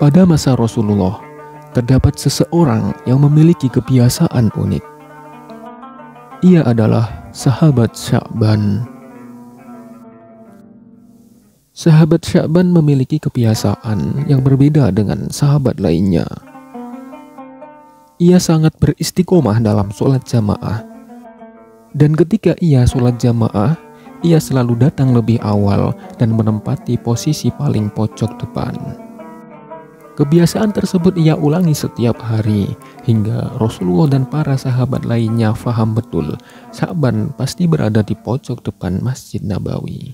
Pada masa Rasulullah, terdapat seseorang yang memiliki kebiasaan unik. Ia adalah sahabat Sya'ban. Sahabat Sya'ban memiliki kebiasaan yang berbeda dengan sahabat lainnya. Ia sangat beristiqomah dalam sholat jamaah. Dan ketika ia sholat jamaah, ia selalu datang lebih awal dan menempati posisi paling pojok depan. Kebiasaan tersebut ia ulangi setiap hari, hingga Rasulullah dan para sahabat lainnya faham betul Sya'ban pasti berada di pojok depan Masjid Nabawi.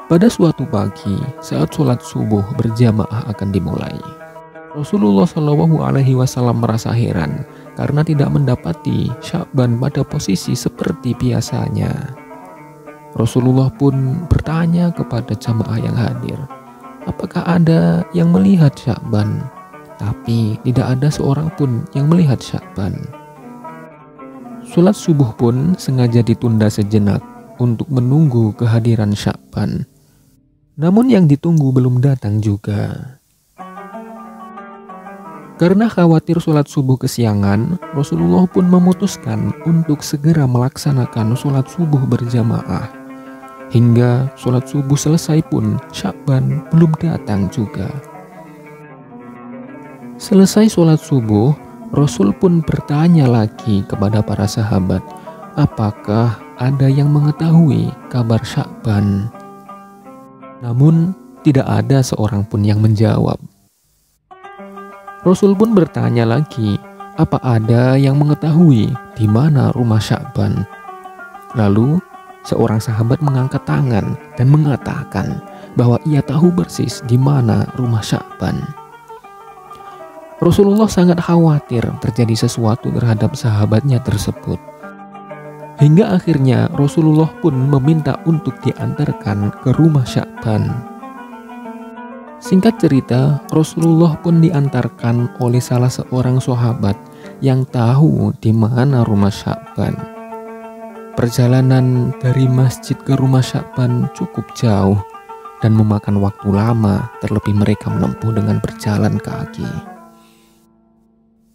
Pada suatu pagi, saat sholat subuh berjamaah akan dimulai, Rasulullah SAW merasa heran karena tidak mendapati Sya'ban pada posisi seperti biasanya. Rasulullah pun bertanya kepada jamaah yang hadir, apakah ada yang melihat Sya'ban? Tapi tidak ada seorang pun yang melihat Sya'ban. Sholat subuh pun sengaja ditunda sejenak untuk menunggu kehadiran Sya'ban. Namun yang ditunggu belum datang juga. Karena khawatir sholat subuh kesiangan, Rasulullah pun memutuskan untuk segera melaksanakan sholat subuh berjamaah. Hingga sholat subuh selesai pun Sya'ban belum datang juga. Selesai sholat subuh, Rasul pun bertanya lagi kepada para sahabat, apakah ada yang mengetahui kabar Sya'ban? Namun tidak ada seorang pun yang menjawab. Rasul pun bertanya lagi, apa ada yang mengetahui di mana rumah Sya'ban? Lalu seorang sahabat mengangkat tangan dan mengatakan bahwa ia tahu persis di mana rumah Sya'ban. Rasulullah sangat khawatir terjadi sesuatu terhadap sahabatnya tersebut. Hingga akhirnya Rasulullah pun meminta untuk diantarkan ke rumah Sya'ban. Singkat cerita, Rasulullah pun diantarkan oleh salah seorang sahabat yang tahu di mana rumah Sya'ban. Perjalanan dari masjid ke rumah Sya'ban cukup jauh dan memakan waktu lama, terlebih mereka menempuh dengan berjalan kaki.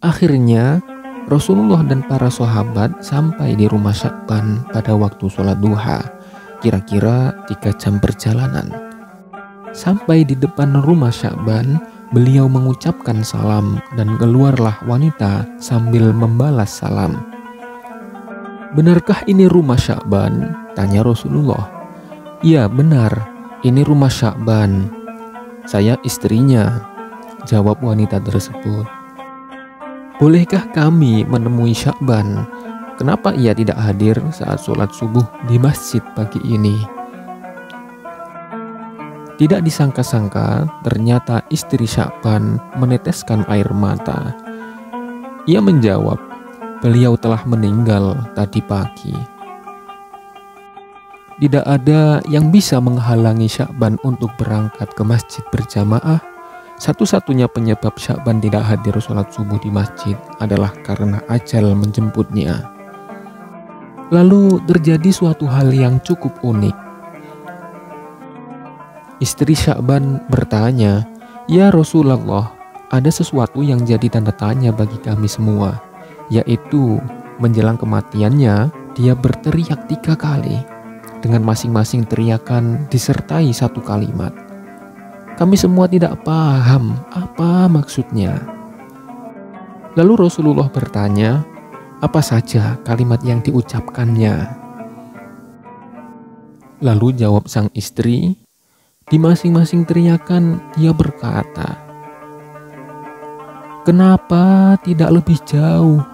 Akhirnya, Rasulullah dan para sahabat sampai di rumah Sya'ban pada waktu sholat duha, kira-kira 3 jam perjalanan. Sampai di depan rumah Sya'ban, beliau mengucapkan salam dan keluarlah wanita sambil membalas salam. Benarkah ini rumah Sya'ban? Tanya Rasulullah. Ya benar, ini rumah Sya'ban. Saya istrinya, jawab wanita tersebut. Bolehkah kami menemui Sya'ban? Kenapa ia tidak hadir saat sholat subuh di masjid pagi ini? Tidak disangka-sangka, ternyata istri Sya'ban meneteskan air mata. Ia menjawab, beliau telah meninggal tadi pagi. Tidak ada yang bisa menghalangi Sya'ban untuk berangkat ke masjid berjamaah. Satu-satunya penyebab Sya'ban tidak hadir sholat subuh di masjid adalah karena ajal menjemputnya. Lalu terjadi suatu hal yang cukup unik. Istri Sya'ban bertanya, "Ya Rasulullah, ada sesuatu yang jadi tanda tanya bagi kami semua, yaitu menjelang kematiannya dia berteriak 3 kali dengan masing-masing teriakan disertai satu kalimat. Kami semua tidak paham apa maksudnya." Lalu Rasulullah bertanya, apa saja kalimat yang diucapkannya? Lalu jawab sang istri, di masing-masing teriakan dia berkata, "Kenapa tidak lebih jauh?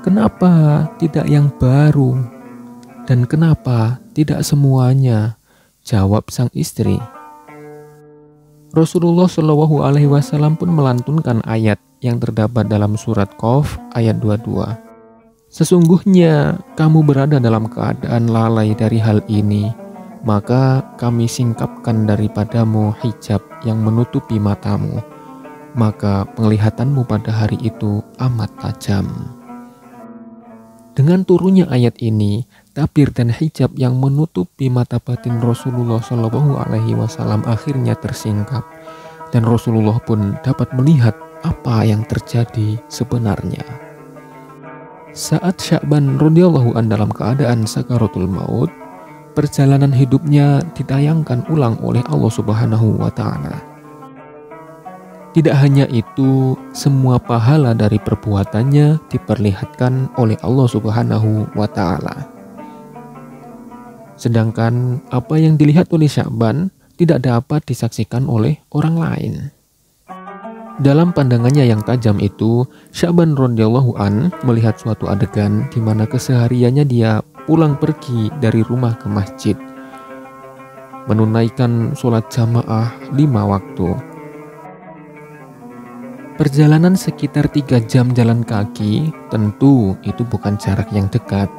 Kenapa tidak yang baru? Dan kenapa tidak semuanya?" Jawab sang istri. Rasulullah SAW pun melantunkan ayat yang terdapat dalam surat Qaf ayat 22. "Sesungguhnya kamu berada dalam keadaan lalai dari hal ini, maka kami singkapkan daripadamu hijab yang menutupi matamu, maka penglihatanmu pada hari itu amat tajam." Dengan turunnya ayat ini, tabir dan hijab yang menutupi mata batin Rasulullah Shallallahu Alaihi Wasallam akhirnya tersingkap, dan Rasulullah pun dapat melihat apa yang terjadi sebenarnya. Saat Sya'ban radhiyallahu an dalam keadaan sakaratul maut, perjalanan hidupnya ditayangkan ulang oleh Allah Subhanahu wa Ta'ala. Tidak hanya itu, semua pahala dari perbuatannya diperlihatkan oleh Allah Subhanahu wa Ta'ala. Sedangkan apa yang dilihat oleh Sya'ban tidak dapat disaksikan oleh orang lain. Dalam pandangannya yang tajam itu, Sya'ban radhiyallahu an melihat suatu adegan di mana kesehariannya dia pulang pergi dari rumah ke masjid, menunaikan sholat jamaah 5 waktu. Perjalanan sekitar 3 jam jalan kaki, tentu itu bukan jarak yang dekat.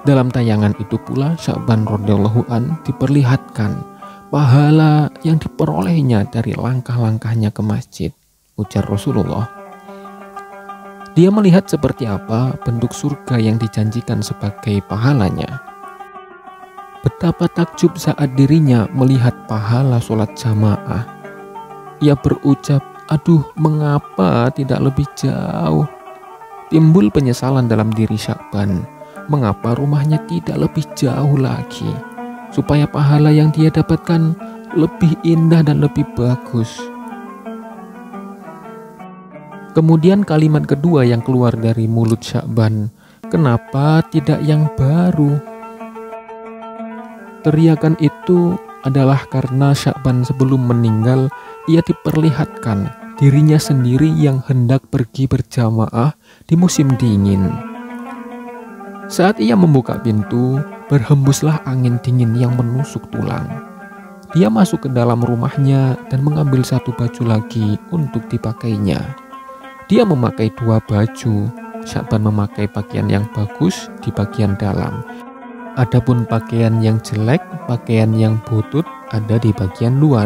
Dalam tayangan itu pula Sya'ban radhiyallahu an diperlihatkan pahala yang diperolehnya dari langkah-langkahnya ke masjid, ujar Rasulullah. Dia melihat seperti apa bentuk surga yang dijanjikan sebagai pahalanya. Betapa takjub saat dirinya melihat pahala sholat jamaah. Ia berucap, "Aduh, mengapa tidak lebih jauh?" Timbul penyesalan dalam diri Sya'ban. Mengapa rumahnya tidak lebih jauh lagi, supaya pahala yang dia dapatkan lebih indah dan lebih bagus. Kemudian kalimat kedua yang keluar dari mulut Sya'ban, "Kenapa tidak yang baru?" Teriakan itu adalah karena Sya'ban sebelum meninggal, ia diperlihatkan dirinya sendiri yang hendak pergi berjamaah di musim dingin. Saat ia membuka pintu, berhembuslah angin dingin yang menusuk tulang. Dia masuk ke dalam rumahnya dan mengambil satu baju lagi untuk dipakainya. Dia memakai 2 baju. Sya'ban memakai pakaian yang bagus di bagian dalam. Adapun pakaian yang jelek, pakaian yang butut ada di bagian luar.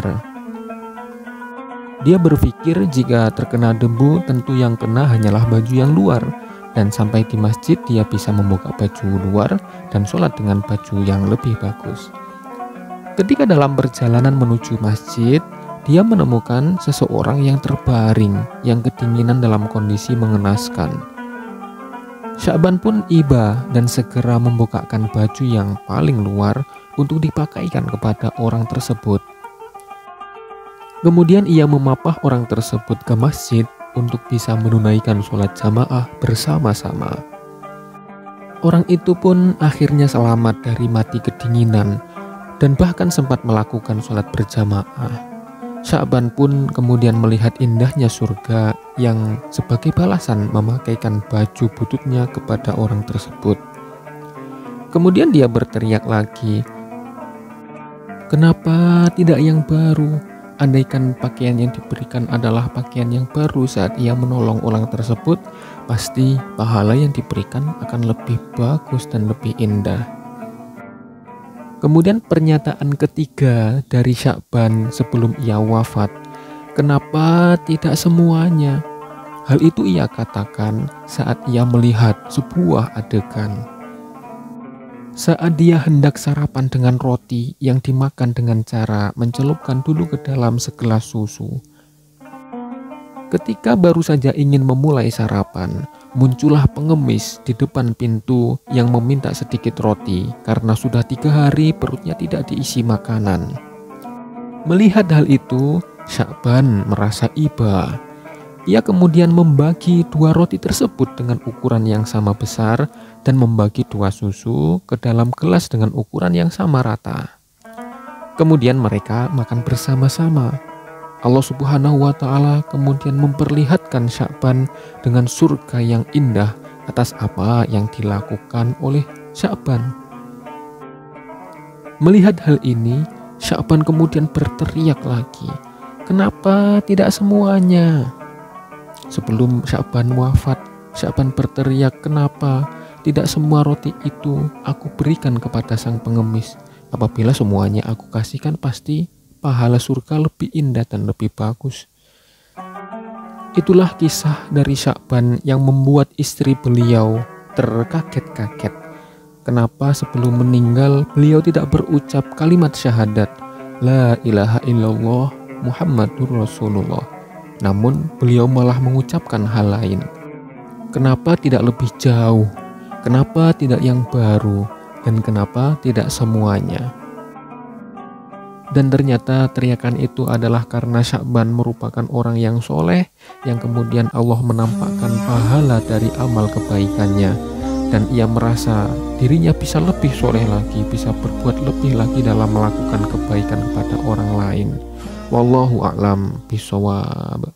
Dia berpikir jika terkena debu tentu yang kena hanyalah baju yang luar, dan sampai di masjid dia bisa membuka baju luar dan sholat dengan baju yang lebih bagus. Ketika dalam perjalanan menuju masjid, dia menemukan seseorang yang terbaring, yang kedinginan dalam kondisi mengenaskan. Sya'ban pun iba dan segera membukakan baju yang paling luar untuk dipakaikan kepada orang tersebut. Kemudian ia memapah orang tersebut ke masjid untuk bisa menunaikan sholat jamaah bersama-sama. Orang itu pun akhirnya selamat dari mati kedinginan dan bahkan sempat melakukan sholat berjamaah. Sya'ban pun kemudian melihat indahnya surga yang sebagai balasan memakaikan baju bututnya kepada orang tersebut. Kemudian dia berteriak lagi, "Kenapa tidak yang baru?" Andaikan pakaian yang diberikan adalah pakaian yang baru saat ia menolong orang tersebut, pasti pahala yang diberikan akan lebih bagus dan lebih indah. Kemudian pernyataan ketiga dari Sya'ban sebelum ia wafat, "Kenapa tidak semuanya?" Hal itu ia katakan saat ia melihat sebuah adegan. Saat dia hendak sarapan dengan roti yang dimakan dengan cara mencelupkan dulu ke dalam segelas susu. Ketika baru saja ingin memulai sarapan, muncullah pengemis di depan pintu yang meminta sedikit roti karena sudah 3 hari perutnya tidak diisi makanan. Melihat hal itu, Sya'ban merasa iba. Ia kemudian membagi 2 roti tersebut dengan ukuran yang sama besar dan membagi 2 susu ke dalam gelas dengan ukuran yang sama rata. Kemudian mereka makan bersama-sama. Allah Subhanahu wa Ta'ala kemudian memperlihatkan Sya'ban dengan surga yang indah atas apa yang dilakukan oleh Sya'ban. Melihat hal ini, Sya'ban kemudian berteriak lagi, "Kenapa tidak semuanya?" Sebelum Sya'ban wafat, Sya'ban berteriak, "Kenapa tidak semua roti itu aku berikan kepada sang pengemis? Apabila semuanya aku kasihkan, pasti pahala surga lebih indah dan lebih bagus." Itulah kisah dari Sya'ban yang membuat istri beliau terkaget-kaget. Kenapa sebelum meninggal beliau tidak berucap kalimat syahadat La ilaha illallah Muhammadur Rasulullah, namun beliau malah mengucapkan hal lain? Kenapa tidak lebih jauh? Kenapa tidak yang baru? Dan kenapa tidak semuanya? Dan ternyata teriakan itu adalah karena Sya'ban merupakan orang yang soleh, yang kemudian Allah menampakkan pahala dari amal kebaikannya, dan ia merasa dirinya bisa lebih soleh lagi, bisa berbuat lebih lagi dalam melakukan kebaikan kepada orang lain. Wallahu a'lam bishawab.